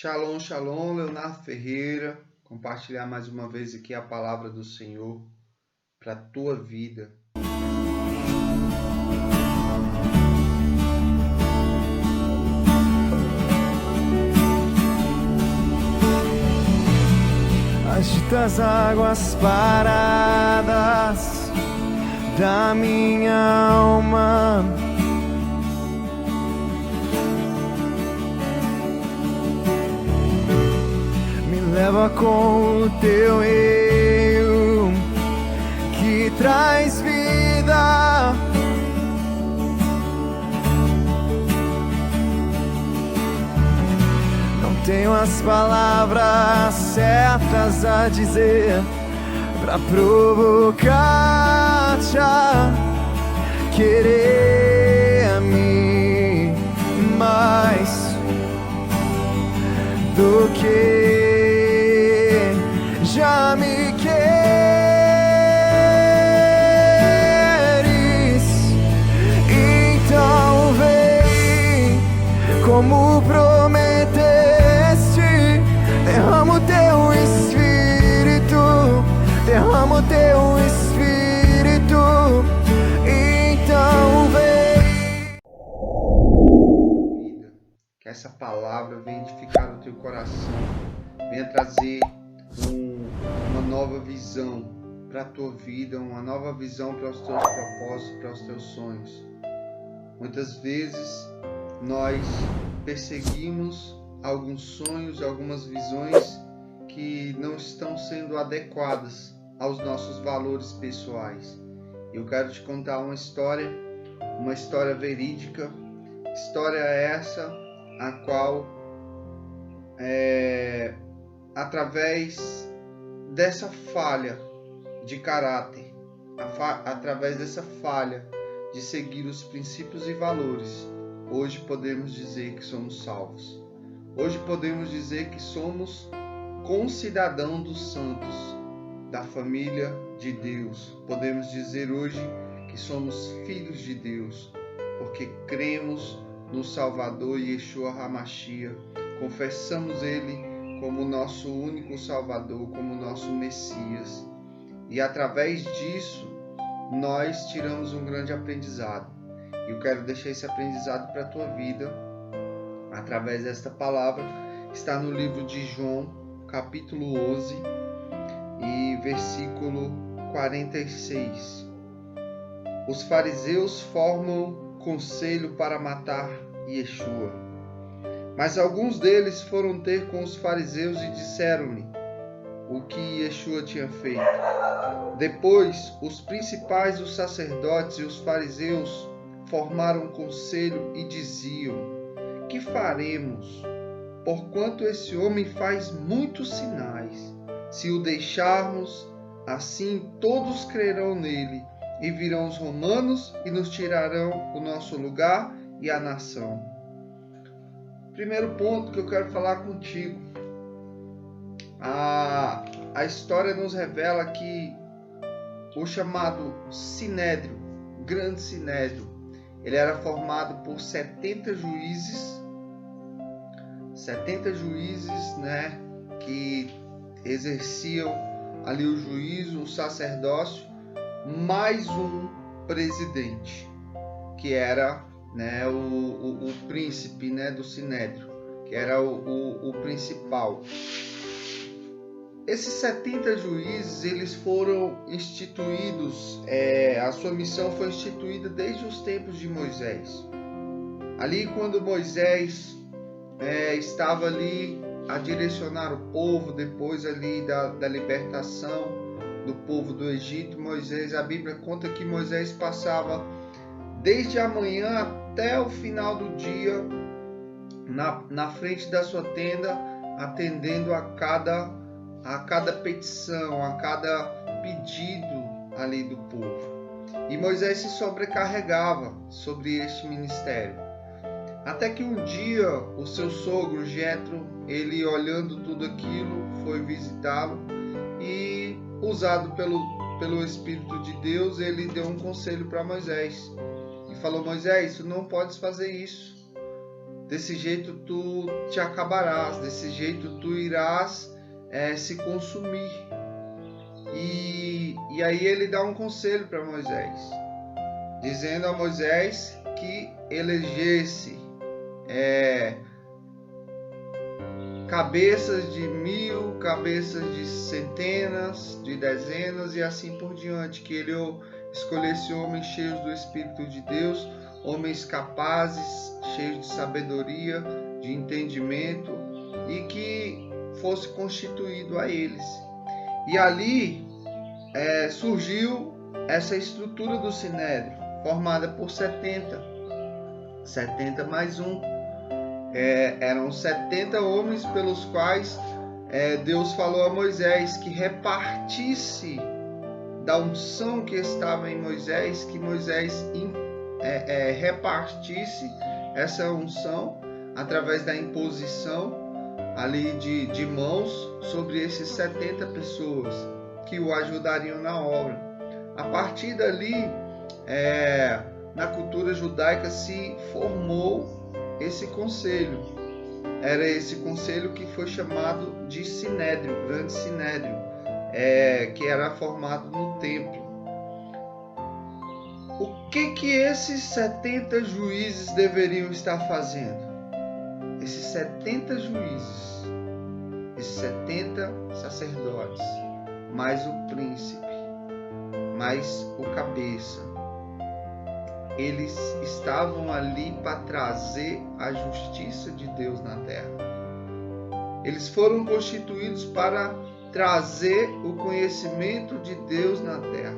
Shalom, shalom, Leonardo Ferreira, compartilhar mais uma vez aqui a palavra do Senhor para a tua vida. Agita as águas paradas da minha alma, me leva com o teu rio que traz vida. Não tenho as palavras certas a dizer pra provocar-te a querer-me mais do que já me queres. Então vem como prometeste, derrama o teu espírito, derrama o teu espírito. Então vem. Que essa palavra venha edificar o teu coração, venha trazer uma nova visão para a tua vida, uma nova visão para os teus propósitos, para os teus sonhos. Muitas vezes nós perseguimos alguns sonhos, algumas visões que não estão sendo adequadas aos nossos valores pessoais. Eu quero te contar uma história verídica, história essa a qual através dessa falha de caráter, através dessa falha de seguir os princípios e valores, hoje podemos dizer que somos salvos. Hoje podemos dizer que somos concidadãos dos santos, da família de Deus. Podemos dizer hoje que somos filhos de Deus, porque cremos no Salvador Yeshua HaMashiach, confessamos Ele como nosso único Salvador, como nosso Messias. E através disso, nós tiramos um grande aprendizado. E eu quero deixar esse aprendizado para a tua vida, através desta palavra. Está no livro de João, capítulo 11, e versículo 46. Os fariseus formam conselho para matar Yeshua. Mas alguns deles foram ter com os fariseus e disseram-lhe o que Yeshua tinha feito. Depois, os principais, os sacerdotes e os fariseus formaram um conselho e diziam: que faremos? Porquanto esse homem faz muitos sinais. Se o deixarmos, assim todos crerão nele, e virão os romanos e nos tirarão o nosso lugar e a nação. Primeiro ponto que eu quero falar contigo. A história nos revela que o chamado Sinédrio, Grande Sinédrio, ele era formado por 70 juízes, né, que exerciam ali o juízo, o sacerdócio, mais um presidente, que era, né, o príncipe, né, do Sinédrio, que era o principal. Esses 70 juízes, eles foram instituídos, a sua missão foi instituída desde os tempos de Moisés. Ali, quando Moisés estava ali a direcionar o povo, depois ali da libertação do povo do Egito, Moisés, a Bíblia conta que Moisés passava desde a manhã até o final do dia na frente da sua tenda, atendendo a cada petição, a cada pedido ali do povo. E Moisés se sobrecarregava sobre este ministério. Até que um dia o seu sogro Jetro, ele olhando tudo aquilo, foi visitá-lo e, usado pelo Espírito de Deus, ele deu um conselho para Moisés. E falou: Moisés, tu não podes fazer isso. desse jeito tu te acabarás, desse jeito tu irás se consumir. E aí ele dá um conselho para Moisés, dizendo a Moisés que elegesse cabeças de 1000, cabeças de centenas, de dezenas e assim por diante, que ele escolhesse homens cheios do Espírito de Deus, homens capazes, cheios de sabedoria, de entendimento, e que fosse constituído a eles. E ali surgiu essa estrutura do Sinédrio, formada por 70 mais um. Eram 70 homens pelos quais Deus falou a Moisés que repartisse da unção que estava em Moisés, que Moisés repartisse essa unção através da imposição ali de mãos sobre esses 70 pessoas que o ajudariam na obra. A partir dali, na cultura judaica se formou esse conselho. Era esse conselho que foi chamado de Sinédrio, Grande Sinédrio, que era formado no templo. O que esses 70 juízes deveriam estar fazendo? Esses 70 juízes, esses 70 sacerdotes, mais o príncipe, mais o cabeça, eles estavam ali para trazer a justiça de Deus na terra. Eles foram constituídos para trazer o conhecimento de Deus na terra.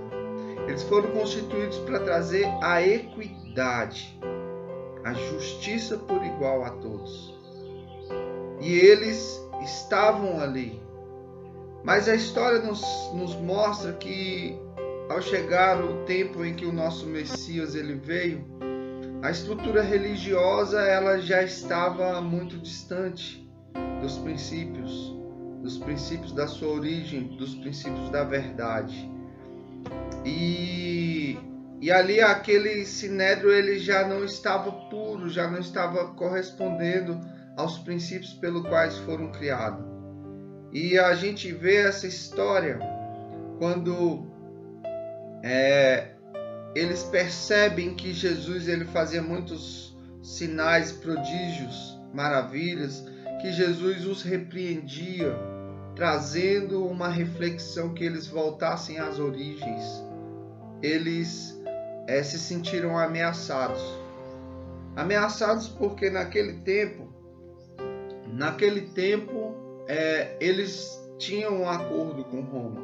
Eles foram constituídos para trazer a equidade, a justiça por igual a todos. E eles estavam ali. Mas a história nos mostra que, ao chegar o tempo em que o nosso Messias ele veio, a estrutura religiosa ela já estava muito distante dos princípios da sua origem, dos princípios da verdade. E ali aquele sinédrio ele já não estava puro, já não estava correspondendo aos princípios pelos quais foram criados. E a gente vê essa história quando eles percebem que Jesus ele fazia muitos sinais, prodígios, maravilhas, que Jesus os repreendia, trazendo uma reflexão que eles voltassem às origens. Eles se sentiram ameaçados. Ameaçados porque naquele tempo, eles tinham um acordo com Roma.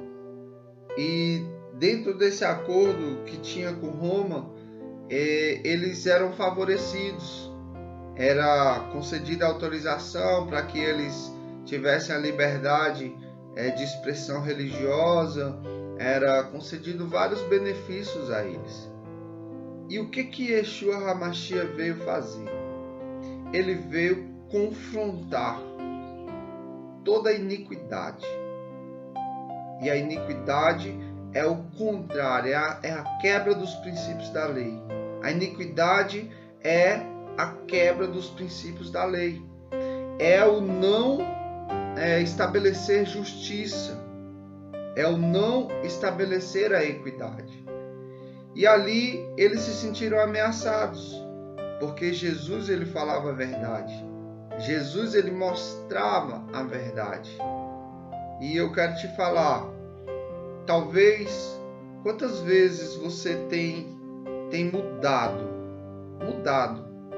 E dentro desse acordo que tinha com Roma, eles eram favorecidos. Era concedida autorização para que eles tivessem a liberdade de expressão religiosa, era concedido vários benefícios a eles. E o que Yeshua HaMashiach veio fazer? Ele veio confrontar toda a iniquidade. E a iniquidade é o contrário, é a quebra dos princípios da lei. A iniquidade é a quebra dos princípios da lei. É o não estabelecer justiça. É o não estabelecer a equidade. E ali eles se sentiram ameaçados, porque Jesus ele falava a verdade. Jesus ele mostrava a verdade. E eu quero te falar, talvez, quantas vezes você tem mudado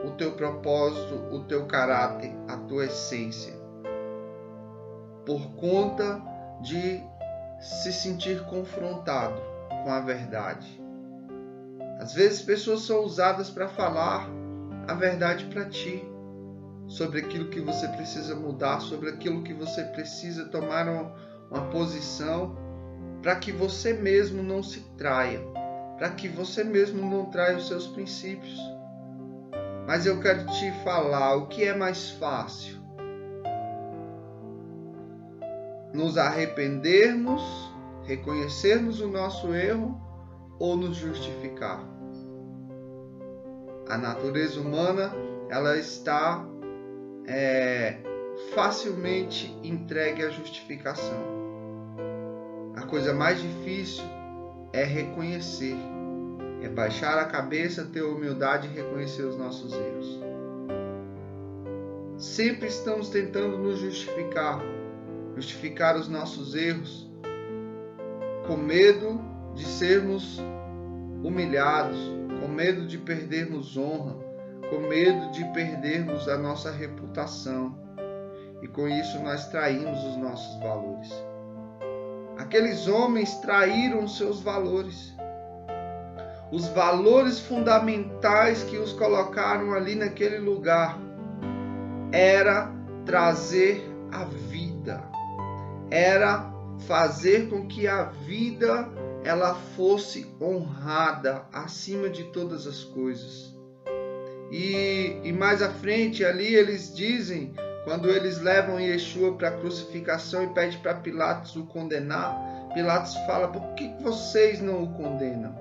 o teu propósito, o teu caráter, a tua essência, por conta de se sentir confrontado com a verdade. Às vezes pessoas são usadas para falar a verdade para ti, sobre aquilo que você precisa mudar, sobre aquilo que você precisa tomar uma posição, para que você mesmo não se traia, para que você mesmo não traia os seus princípios. Mas eu quero te falar, o que é mais fácil? Nos arrependermos, reconhecermos o nosso erro ou nos justificar? A natureza humana, ela está facilmente entregue à justificação. A coisa mais difícil é reconhecer, é baixar a cabeça, ter humildade e reconhecer os nossos erros. Sempre estamos tentando nos justificar os nossos erros, com medo de sermos humilhados, com medo de perdermos honra, com medo de perdermos a nossa reputação. E com isso nós traímos os nossos valores. Aqueles homens traíram seus valores. Os valores fundamentais que os colocaram ali naquele lugar era trazer a vida. Era fazer com que a vida ela fosse honrada acima de todas as coisas. E mais à frente ali eles dizem, quando eles levam Yeshua para a crucificação e pedem para Pilatos o condenar, Pilatos fala: por que vocês não o condenam?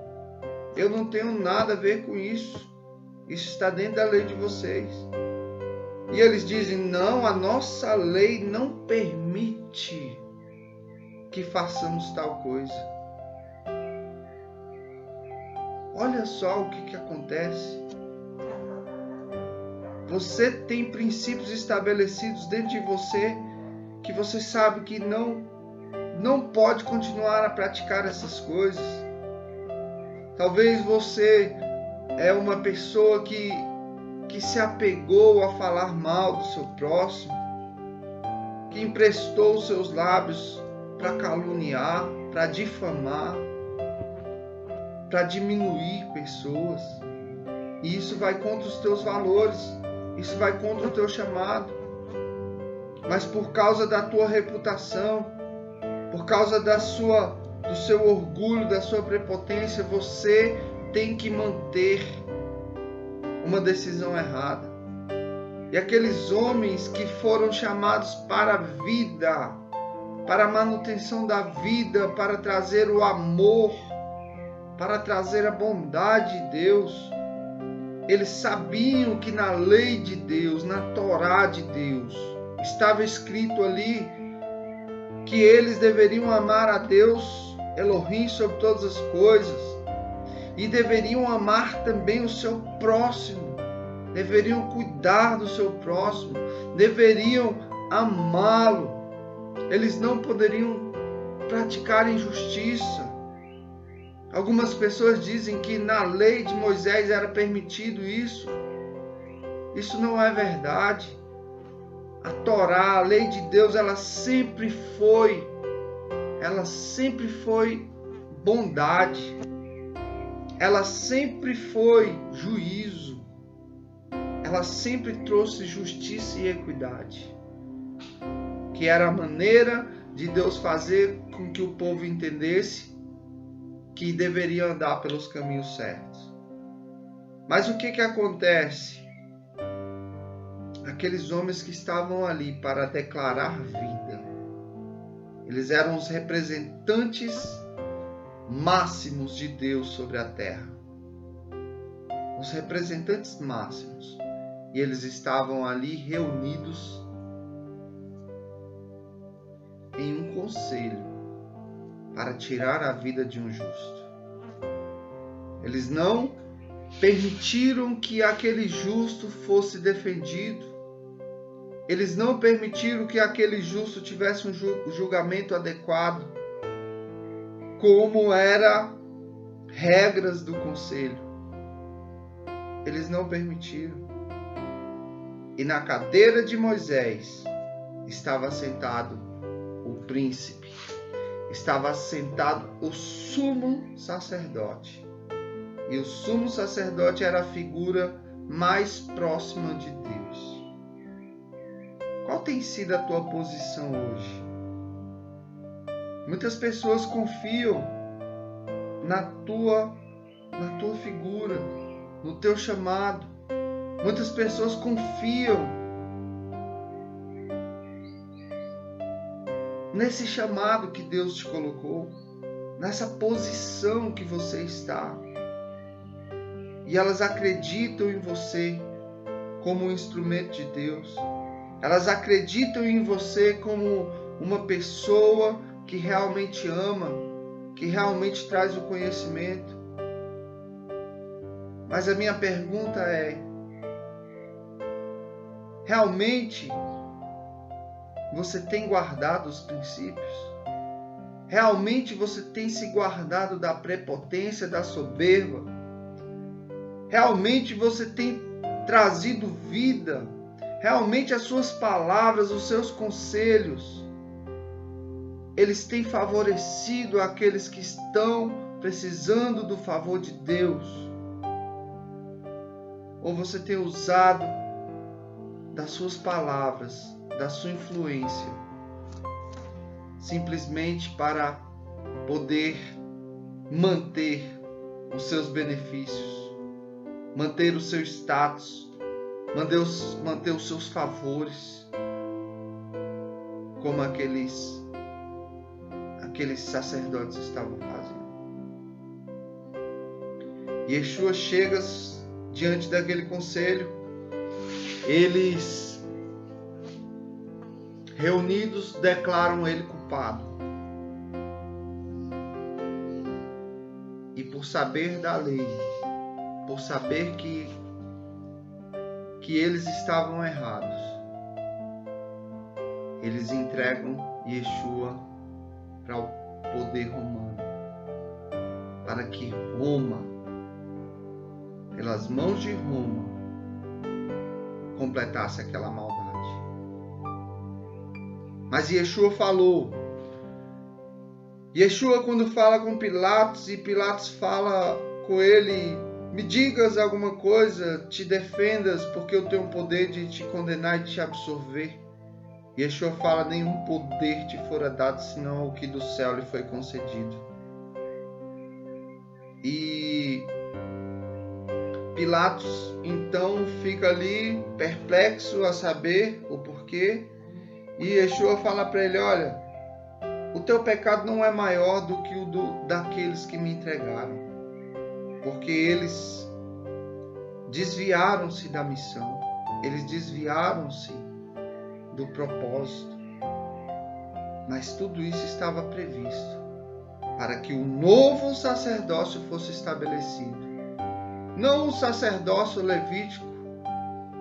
Eu não tenho nada a ver com isso. Isso está dentro da lei de vocês. E eles dizem: não, a nossa lei não permite que façamos tal coisa. Olha só o que acontece. Você tem princípios estabelecidos dentro de você que você sabe que não pode continuar a praticar essas coisas. Talvez você é uma pessoa que se apegou a falar mal do seu próximo, que emprestou os seus lábios para caluniar, para difamar, para diminuir pessoas. E isso vai contra os teus valores, isso vai contra o teu chamado. Mas por causa da tua reputação, por causa do seu orgulho, da sua prepotência, você tem que manter uma decisão errada. E aqueles homens que foram chamados para a vida, para a manutenção da vida, para trazer o amor, para trazer a bondade de Deus, eles sabiam que na lei de Deus, na Torá de Deus, estava escrito ali que eles deveriam amar a Deus, Elohim, sobre todas as coisas, e deveriam amar também o seu próximo, deveriam cuidar do seu próximo, deveriam amá-lo. Eles não poderiam praticar injustiça. Algumas pessoas dizem que na lei de Moisés era permitido isso. Isso não é verdade. A Torá, a lei de Deus, ela sempre foi bondade. Ela sempre foi juízo. Ela sempre trouxe justiça e equidade. Que era a maneira de Deus fazer com que o povo entendesse que deveria andar pelos caminhos certos. Mas o que acontece? Aqueles homens que estavam ali para declarar vida, eles eram os representantes máximos de Deus sobre a terra. Os representantes máximos. E eles estavam ali reunidos em um conselho para tirar a vida de um justo. Eles não permitiram que aquele justo fosse defendido. Eles não permitiram que aquele justo tivesse um julgamento adequado, como eram regras do conselho. Eles não permitiram. E na cadeira de Moisés estava sentado o príncipe, estava sentado o sumo sacerdote. E o sumo sacerdote era a figura mais próxima de Deus. Qual tem sido a tua posição hoje? Muitas pessoas confiam na tua figura, no teu chamado. Muitas pessoas confiam nesse chamado que Deus te colocou, nessa posição que você está. E elas acreditam em você como um instrumento de Deus. Elas acreditam em você como uma pessoa que realmente ama, que realmente traz o conhecimento. Mas a minha pergunta é: realmente você tem guardado os princípios? Realmente você tem se guardado da prepotência, da soberba? Realmente você tem trazido vida? Realmente as suas palavras, os seus conselhos, eles têm favorecido aqueles que estão precisando do favor de Deus? Ou você tem usado das suas palavras, da sua influência, simplesmente para poder manter os seus benefícios, manter o seu status, manter os seus favores, como aqueles sacerdotes estavam fazendo? Yeshua chega diante daquele conselho, eles reunidos declaram ele culpado. E por saber da lei, por saber que eles estavam errados, eles entregam Yeshua para o poder romano, para que Roma, pelas mãos de Roma, completasse aquela maldade. Mas Yeshua falou. Yeshua, quando fala com Pilatos, e Pilatos fala com ele: me digas alguma coisa, te defendas, porque eu tenho o poder de te condenar e te absorver. Yeshua fala: nenhum poder te fora dado, senão o que do céu lhe foi concedido. E Pilatos então fica ali perplexo a saber o porquê. E Yeshua fala para ele: olha, o teu pecado não é maior do que o daqueles que me entregaram, porque eles desviaram-se da missão, eles desviaram-se do propósito. Mas tudo isso estava previsto para que um novo sacerdócio fosse estabelecido. Não um sacerdócio levítico,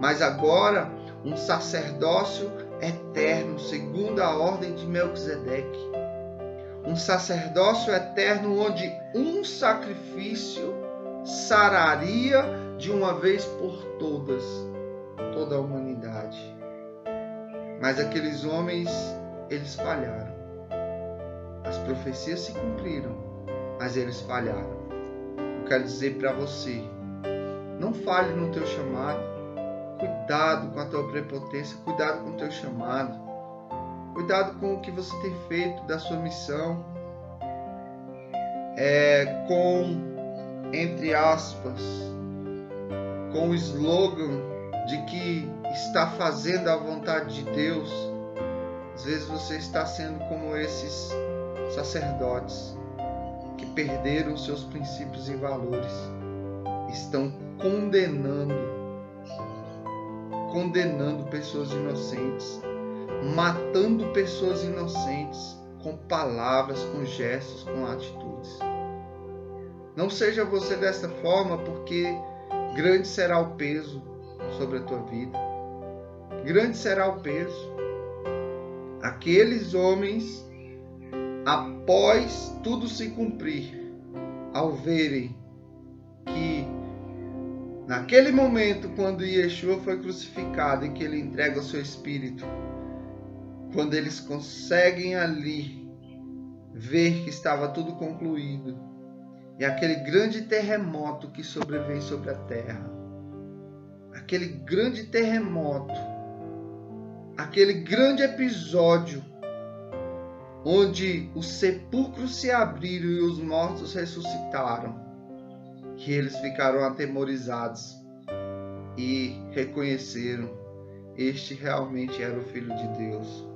mas agora um sacerdócio eterno, segundo a ordem de Melquisedeque. Um sacerdócio eterno onde um sacrifício sararia de uma vez por todas toda a humanidade. Mas aqueles homens, eles falharam. As profecias se cumpriram, mas eles falharam. Eu quero dizer para você: não falhe no teu chamado. Cuidado com a tua prepotência, cuidado com o teu chamado, cuidado com o que você tem feito da sua missão, entre aspas, com o slogan de que está fazendo a vontade de Deus. Às vezes você está sendo como esses sacerdotes que perderam seus princípios e valores, estão condenando pessoas inocentes, matando pessoas inocentes com palavras, com gestos, com atitudes. Não seja você desta forma, porque grande será o peso sobre a tua vida. Grande será o peso. Aqueles homens, após tudo se cumprir, ao verem que naquele momento, quando Yeshua foi crucificado e que ele entrega o seu espírito, quando eles conseguem ali ver que estava tudo concluído, e aquele grande terremoto que sobrevém sobre a terra, aquele grande terremoto, aquele grande episódio onde os sepulcros se abriram e os mortos ressuscitaram, que eles ficaram atemorizados e reconheceram: este realmente era o Filho de Deus,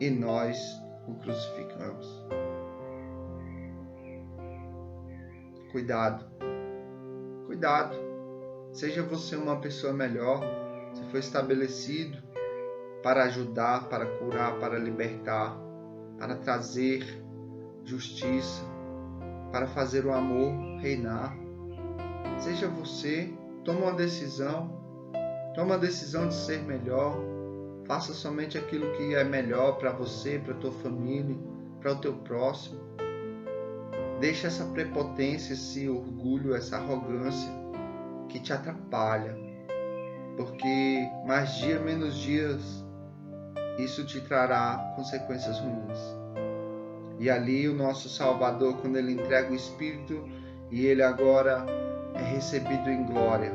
e nós o crucificamos. Cuidado, cuidado. Seja você uma pessoa melhor. Você foi estabelecido para ajudar, para curar, para libertar, para trazer justiça, para fazer o amor reinar. Seja você, toma uma decisão de ser melhor, faça somente aquilo que é melhor para você, para a tua família, para o teu próximo. Deixa essa prepotência, esse orgulho, essa arrogância que te atrapalha, porque mais dia, menos dias, isso te trará consequências ruins. E ali o nosso Salvador, quando ele entrega o Espírito e ele agora é recebido em glória,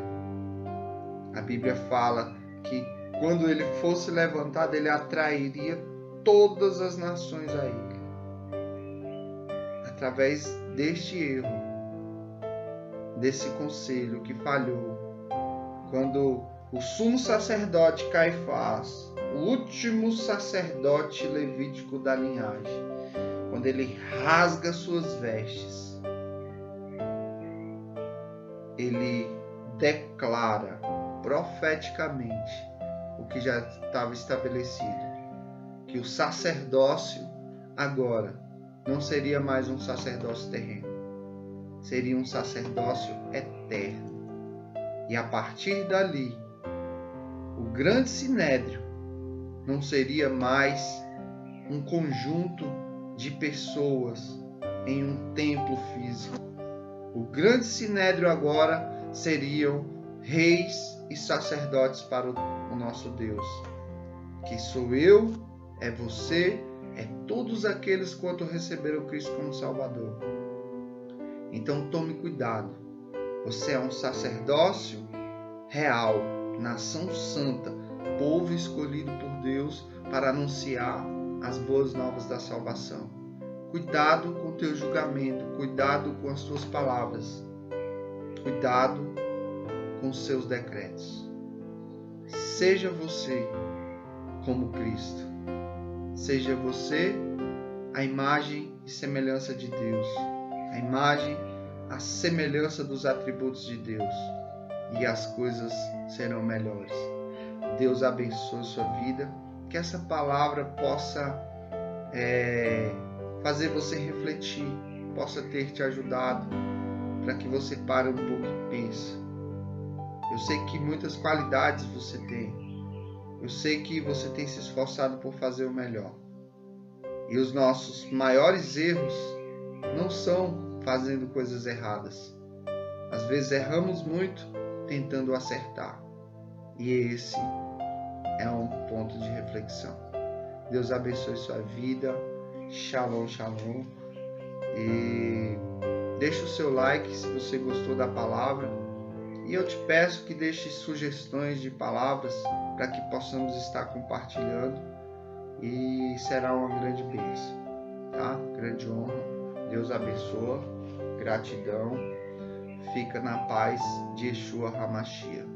a Bíblia fala que quando ele fosse levantado, ele atrairia todas as nações a ele. Através deste erro, desse conselho que falhou, quando o sumo sacerdote Caifás, o último sacerdote levítico da linhagem, quando ele rasga suas vestes, ele declara profeticamente o que já estava estabelecido, que o sacerdócio agora não seria mais um sacerdócio terreno, seria um sacerdócio eterno. E a partir dali, o grande sinédrio não seria mais um conjunto de pessoas em um templo físico. O grande sinédrio agora seriam reis e sacerdotes para o nosso Deus, que sou eu, é você, é todos aqueles quanto receberam Cristo como Salvador. Então tome cuidado. Você é um sacerdócio real, nação santa, povo escolhido por Deus para anunciar as boas novas da salvação. Cuidado com o teu julgamento, cuidado com as tuas palavras, cuidado com os seus decretos. Seja você como Cristo. Seja você a imagem e semelhança de Deus, a imagem, a semelhança dos atributos de Deus, e as coisas serão melhores. Deus abençoe sua vida, que essa palavra possa fazer você refletir, possa ter te ajudado, para que você pare um pouco e pense. Eu sei que muitas qualidades você tem, eu sei que você tem se esforçado por fazer o melhor. E os nossos maiores erros não são fazendo coisas erradas. Às vezes erramos muito tentando acertar. E esse é um ponto de reflexão. Deus abençoe sua vida. Shalom, shalom. E deixa o seu like se você gostou da palavra. E eu te peço que deixe sugestões de palavras para que possamos estar compartilhando. E será uma grande bênção, tá? Grande honra. Deus abençoa. Gratidão. Fica na paz de Yeshua HaMashiach.